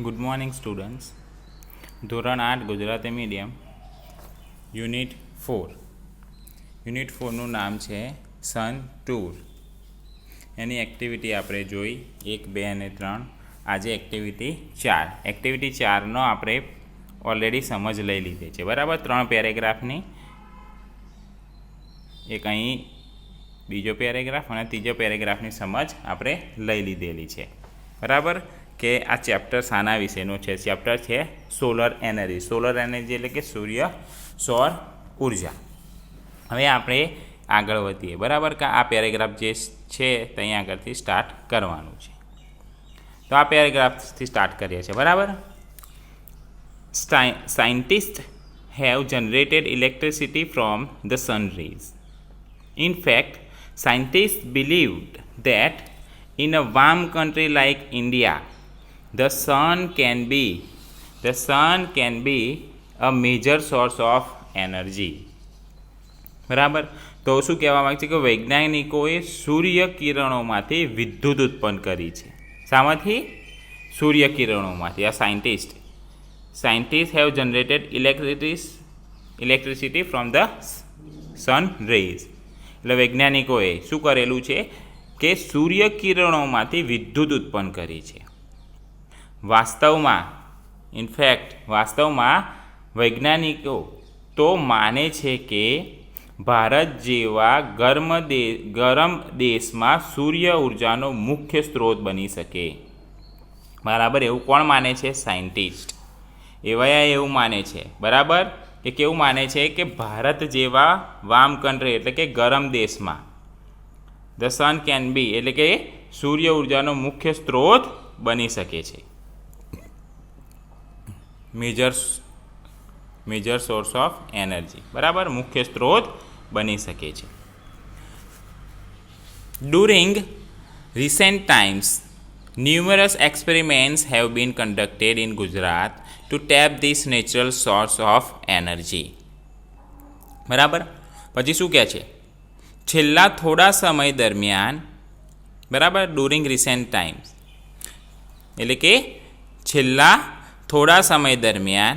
Good morning students. ધોરણ 8 Gujarati medium unit 4નું નામ છે સન ટૂર. એની એક્ટિવિટી આપણે જોઈ 1, 2 અને 3. આજે એક્ટિવિટી 4. એક્ટિવિટી 4નો આપણે ઓલરેડી સમજ લઈ લીધી છે, બરાબર. 3 પેરેગ્રાફની, એક અહીં બીજો પેરેગ્રાફ અને ત્રીજો પેરેગ્રાફની સમજ આપણે લઈ લીધેલી છે, બરાબર. કે આ ચેપ્ટર શાના વિશેનું છે? ચેપ્ટર છે સોલર એનર્જી. સોલર એનર્જી એટલે કે સૌર ઉર્જા. હવે આપણે આગળ વધીએ, બરાબર. કે આ પેરેગ્રાફ જે છે ત્યાં આગળથી સ્ટાર્ટ કરવાનું છે. તો આ પેરેગ્રાફથી સ્ટાર્ટ કરીએ છીએ, બરાબર. Scientists have generated electricity from the sun rays. In fact, scientists believed that in a warm country like India, the sun can be a major source of energy. બરાબર. તો શું કહેવા માંગે છે કે વૈજ્ઞાનિકોએ સૂર્યકિરણોમાંથી વિદ્યુત ઉત્પન્ન કરી છે. શામાંથી? સૂર્યકિરણોમાંથી. આ scientist have generated electricity from the sun rays. એટલે વૈજ્ઞાનિકોએ શું કરેલું છે કે સૂર્યકિરણોમાંથી વિદ્યુત ઉત્પન્ન કરી છે. વાસ્તવમાં વૈજ્ઞાનિકો તો માને છે કે ભારત જેવા ગરમ દેશમાં સૂર્ય ઉર્જાનો મુખ્ય સ્ત્રોત બની શકે. બરાબર. એવું કોણ માને છે? સાયન્ટિસ્ટ. એવું માને છે, બરાબર. એ કેવું માને છે કે ભારત જેવા વાર્મ કન્ટ્રી એટલે કે ગરમ દેશમાં ધ સન કેન બી એટલે કે સૂર્ય ઉર્જાનો મુખ્ય સ્ત્રોત બની શકે છે. મેજર સોર્સ ઓફ એનર્જી, બરાબર. મુખ્ય સ્ત્રોત બની શકે છે. During recent times, numerous experiments have been conducted in Gujarat to tap this natural source of energy. બરાબર. પછી શું કહે છે? છેલ્લા થોડા સમય દરમિયાન, બરાબર. ડ્યુરિંગ રિસેન્ટ ટાઈમ્સ એટલે કે છેલ્લા થોડા સમય દરમિયાન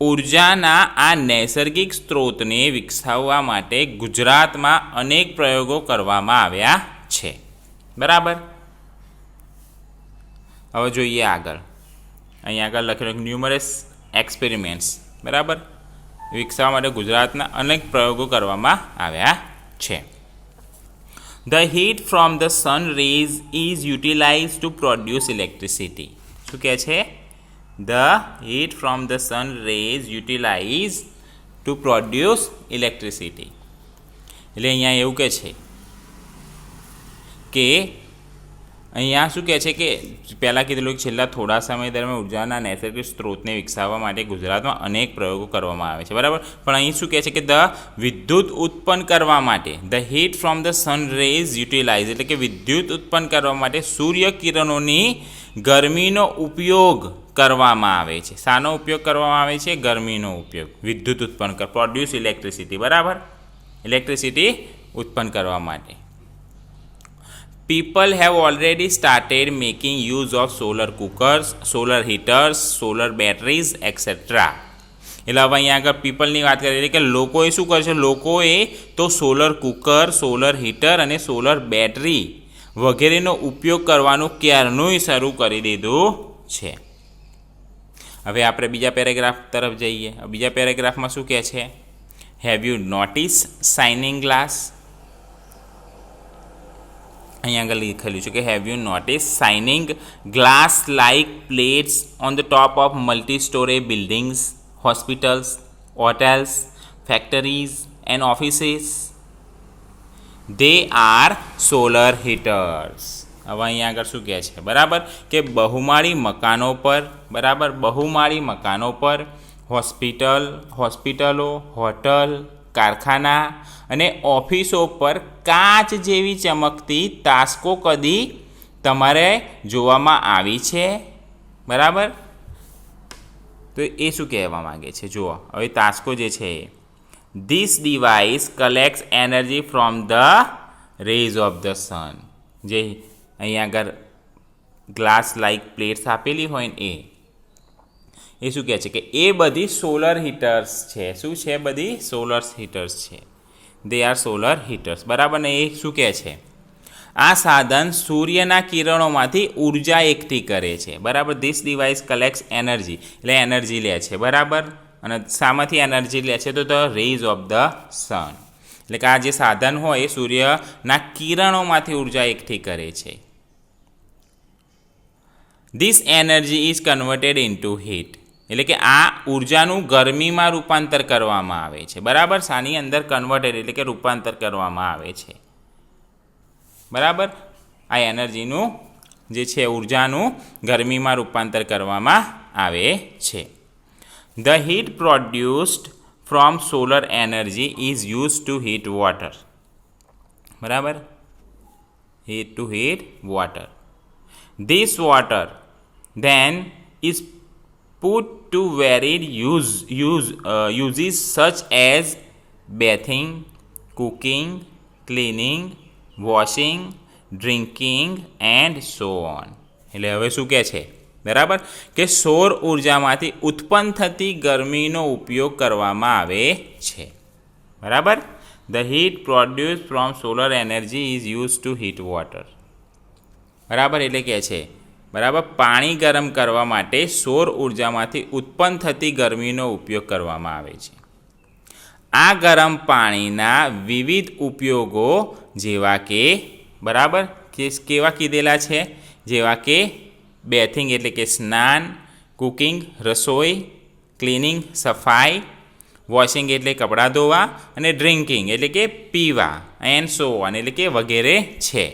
ઉર્જાના આ નૈસર્ગિક સ્ત્રોતને વિકસાવવા માટે ગુજરાતમાં અનેક પ્રયોગો કરવામાં આવ્યા છે, બરાબર. હવે જોઈએ આગળ. અહીં આગળ લખેલું ન્યુમરસ એક્સપેરિમેન્ટ્સ, બરાબર. વિકસાવવા માટે ગુજરાતના અનેક પ્રયોગો કરવામાં આવ્યા છે. The heat from the sun rays is utilized to produce electricity. શું કહે છે? The heat from the sun rays utilized to produce electricity. એટલે અહીંયા એવું કહે છે કે અહીંયા શું કહે છે કે પહેલાં કીધેલું છેલ્લા થોડા સમય દરમિયાન ઉર્જાના નૈસર્ગિક સ્ત્રોતને વિકસાવવા માટે ગુજરાતમાં અનેક પ્રયોગો કરવામાં આવે છે, બરાબર. પણ અહીં શું કહે છે કે વિદ્યુત ઉત્પન્ન કરવા માટે the heat from the sun rays utilize એટલે કે વિદ્યુત ઉત્પન્ન કરવા માટે સૂર્યકિરણોની ગરમીનો ઉપયોગ કરવામાં આવે છે. શાનો ઉપયોગ કરવામાં આવે છે? ગરમીનો ઉપયોગ. વિદ્યુત ઉત્પન્ન પ્રોડ્યુસ ઇલેક્ટ્રિસિટી, બરાબર. ઇલેક્ટ્રિસિટી ઉત્પન્ન કરવા માટે. People have already started making use of solar cookers, solar heaters, solar batteries, etc. એટલે હવે અહીંયા આગળ પીપલની વાત કરીએ કે લોકોએ શું કરશે? લોકોએ તો સોલર કુકર, સોલર હીટર અને સોલર બેટરી વગેરેનો ઉપયોગ કરવાનું ક્યારનું શરૂ કરી દીધું છે. હવે આપણે બીજા પેરેગ્રાફ તરફ જઈએ. બીજા પેરેગ્રાફમાં શું કહે છે? Have you notice shining glass? અહીંયા આગળ લખેલું છે કે have you notice shining glass like plates on the top of multi story buildings, hospitals, hotels, factories and offices? They are solar હીટર્સ. હવે અહીંયા આગળ શું કહે છે? બરાબર. કે બહુમાળી મકાનો પર, બરાબર, બહુમાળી મકાનો પર, હોસ્પિટલો, હોટલ, કારખાના અને ઓફિસો પર કાચ જેવી ચમકતી તાસ્કો કદી તમારે જોવામાં આવી છે? બરાબર. તો એ શું કહેવા માંગે છે? જુઓ હવે તાસ્કો જે છે, this device collects energy from the rays of the sun. જે અહીંયા આગળ ગ્લાસ લાઇક પ્લેટ્સ આપેલી હોય ને એ એ શું કહે છે કે એ બધી સોલર હીટર્સ છે. શું છે? બધી સોલર હીટર્સ છે. They are solar હીટર્સ. બરાબર ને? એ શું કહે છે? આ સાધન સૂર્યના કિરણોમાંથી ઉર્જા એકઠી કરે છે. બરાબર. ધીસ ડિવાઇસ કલેક્ટ્સ એનર્જી, એટલે એનર્જી લે છે. બરાબર. અને શામાંથી એનર્જી લે છે? તો the rays of the sun. એટલે કે આ જે સાધન હોય એ સૂર્યના કિરણોમાંથી ઉર્જા એકઠી કરે છે. This energy is converted into heat, એટલે કે આ ઉર્જાનું ગરમીમાં રૂપાંતર કરવામાં આવે છે. બરાબર. શાની અંદર? કન્વર્ટેડ, એટલે કે રૂપાંતર કરવામાં આવે છે. બરાબર. આ એનર્જીનું જે છે ઉર્જાનું ગરમીમાં રૂપાંતર કરવામાં આવે છે. The heat produced from solar energy is use to heat water. બરાબર. To heat water. This water then is put to varied uses such as bathing, cooking, cleaning, washing, drinking and so on. એટલે હવે શું કહે છે? બરાબર કે સૌર ઉર્જામાંથી ઉત્પન્ન થતી ગરમીનો ઉપયોગ કરવામાં આવે છે. બરાબર. The heat produced from solar energy is used to heat water. બરાબર. એટલે કહે છે બરાબર પાણી ગરમ કરવા માટે સૌર ઉર્જામાંથી ઉત્પન્ન થતી ગરમીનો ઉપયોગ કરવામાં આવે છે. આ ગરમ પાણીના વિવિધ ઉપયોગો જેવા કે બરાબર કેવા કીધેલા છે? જેવા કે બેથિંગ એટલે કે સ્નાન, કુકિંગ રસોઈ, ક્લિનિંગ સફાઈ, વોશિંગ એટલે કપડાં ધોવા, અને ડ્રિંકિંગ એટલે કે પીવા, એન્ડ સો ઓન એટલે કે વગેરે છે.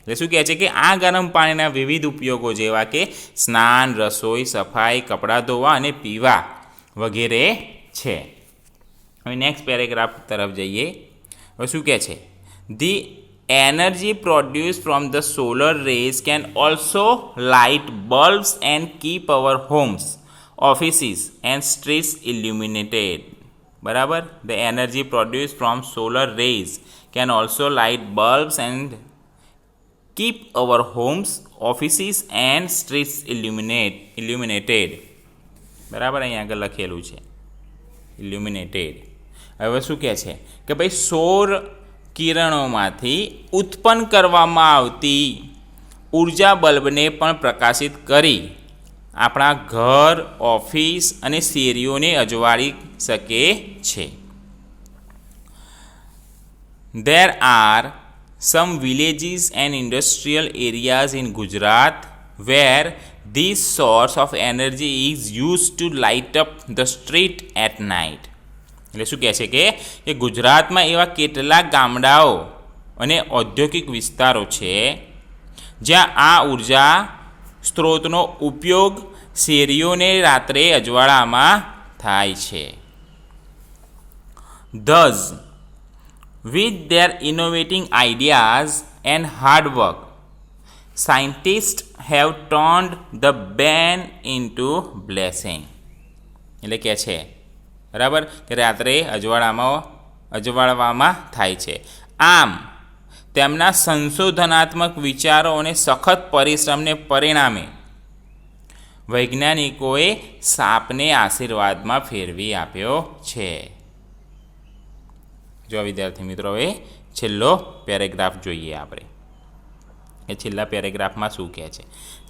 એટલે શું કહે છે કે આ ગરમ પાણીના વિવિધ ઉપયોગો જેવા કે સ્નાન, રસોઈ, સફાઈ, કપડાં ધોવા અને પીવા વગેરે છે. હવે નેક્સ્ટ પેરેગ્રાફ તરફ જઈએ. હવે શું કહે છે? The energy produce from the solar rays can also light bulbs and keep our homes, offices and streets illuminated. બરાબર. The energy produce from solar rays can also light bulbs and keep our homes, offices and streets illuminated. બરાબર. અહીંયા આગળ લખેલું છે illuminated. હવે શું કહે છે કે ભાઈ સૌર કિરણોમાંથી ઉત્પન્ન કરવામાં આવતી ઉર્જા બલ્બને પણ પ્રકાશિત કરી આપણા ઘર, ઓફિસ અને શેરીઓને અજવાળી શકે છે. There are some villages and industrial areas in Gujarat where this source of energy is used to light up the street at night. એટલે શું કહે છે કે ગુજરાતમાં એવા કેટલાક ગામડાઓ અને ઔદ્યોગિક વિસ્તારો છે જ્યાં આ ઉર્જા સ્ત્રોતનો ઉપયોગ શેરીઓને રાત્રે અજવાળામાં થાય છે. Thus, with their innovating ideas and hard work, scientists have turned the ban into blessing. એટલે કે છે બરાબર કે રાત્રે અજવાળવામાં થાય છે. આમ તેમના સંશોધનાત્મક વિચારો અને સખત પરિશ્રમને પરિણામે વૈજ્ઞાનિકોએ સાપને આશીર્વાદમાં ફેરવી આપ્યો છે. જો વિદ્યાર્થી મિત્રો હવે છેલ્લો પેરેગ્રાફ જોઈએ આપણે એ છેલ્લા પેરેગ્રાફમાં શું કહે છે?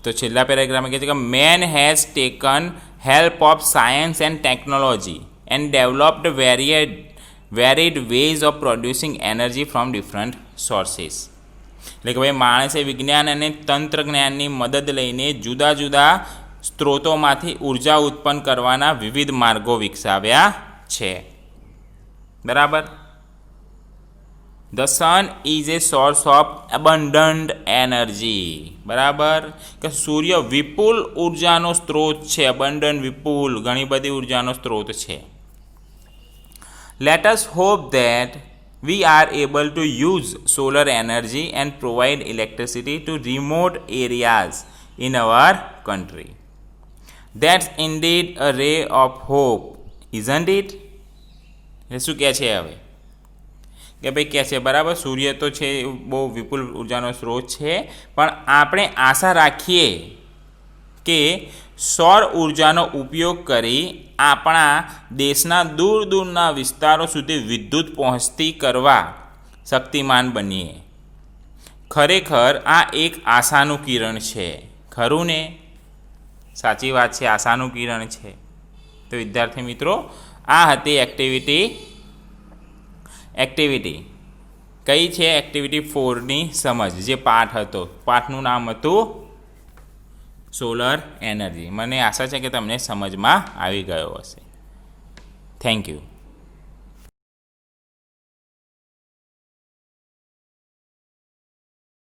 તો છેલ્લા પેરેગ્રાફમાં કહે છે કે man has taken help of science and technology and developed varied ways of producing energy from different sources. એટલે કે ભાઈ માણસે વિજ્ઞાન અને તંત્રજ્ઞાનની મદદ લઈને જુદા જુદા સ્ત્રોતોમાંથી ઉર્જા ઉત્પન્ન કરવાના વિવિધ માર્ગો વિકસાવ્યા છે. બરાબર. The sun is a source of abundant energy. બરાબર કે સૂર્ય વિપુલ ઉર્જાનો સ્ત્રોત છે. abundant વિપુલ ઘણી બધી ઉર્જાનો સ્ત્રોત છે. Let us hope that we are able to use solar energy and provide electricity to remote areas in our country. That's indeed a ray of hope, isn't it? એ શું કહે છે હવે કે ભાઈ કહે છે બરાબર સૂર્ય તો છે બહુ વિપુલ ઉર્જાનો સ્ત્રોત છે, પણ આપણે આશા રાખીએ કે સૌર ઉર્જાનો ઉપયોગ કરી આપણા દેશના દૂર દૂરના વિસ્તારો સુધી વિદ્યુત પહોંચતી કરવા શક્તિમાન બનીએ. ખરેખર આ એક આશાનું કિરણ છે. ખરું ને? સાચી વાત છે, આશાનું કિરણ છે. તો વિદ્યાર્થી મિત્રો, આ હતી એક્ટિવિટી કઈ છે? એક્ટિવિટી 4ની સમજ, જે પાઠ હતો. પાઠનું નામ હતું સોલર એનર્જી. મને આશા છે કે તમને સમજમાં આવી ગયો હશે. Thank you.